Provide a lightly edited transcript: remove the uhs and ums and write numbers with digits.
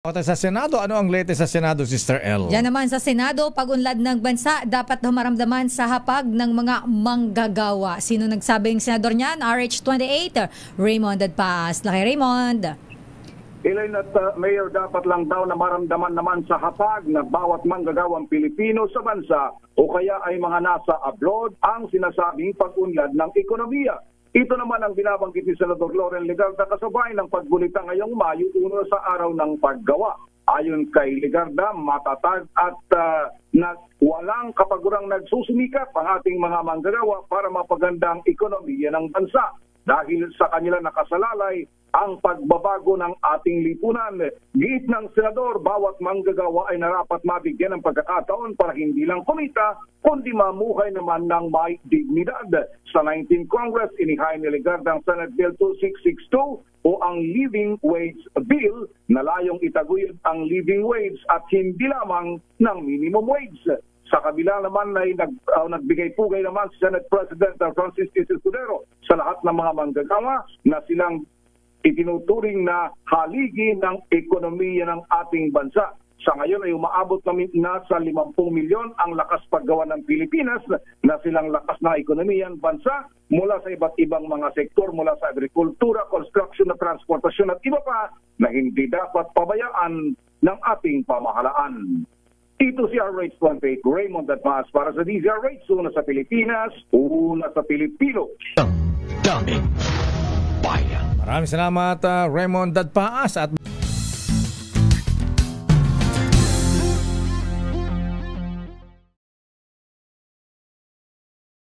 Sa Senado, ano ang latest sa Senado, Sister L? Yan naman sa Senado, pag-unlad ng bansa dapat daw maramdaman sa hapag ng mga manggagawa. Sino nagsabing senador niyan? RH28, Raymond Dadpas. Laki Raymond. Elaine at Mayor, dapat lang daw na maramdaman naman sa hapag na bawat manggagawang Pilipino sa bansa o kaya ay mga nasa abroad ang sinasabing pag-unlad ng ekonomiya. Ito naman ang binabanggit ni Senador Loren Legarda kasabay ng pagbulita ngayong Mayo 1 sa araw ng paggawa. Ayon kay Legarda, matatag at walang kapagurang nagsusumikap ang ating mga manggagawa para mapaganda ang ekonomiya ng bansa. Dahil sa kanila nakasalalay ang pagbabago ng ating lipunan. Giit ng senador, bawat manggagawa ay narapat mabigyan ng pagkakataon para hindi lang kumita, kundi mamuhay naman ng may dignidad. Sa 19th Congress, inihain ni Legarda ang Senate Bill 2662 o ang Living Wage Bill na layong itaguyod ang living wage at hindi lamang ng minimum wage. Sa kabila naman ay nagbigay-pugay naman si Senate President Francis T. Escudero sa lahat ng mga manggagawa na silang itinuturing na haligi ng ekonomiya ng ating bansa. Sa ngayon ay umaabot na sa 50 milyon ang lakas paggawa ng Pilipinas na silang lakas ng ekonomiya ng bansa mula sa iba't ibang mga sektor, mula sa agrikultura, construction, na transportasyon at iba pa na hindi dapat pabayaan ng ating pamahalaan. Ito si RH28, Raymond Dadpas para sa DZRH, una sa Pilipinas, una sa Pilipino. Maraming salamat, Raymond Dadpas. At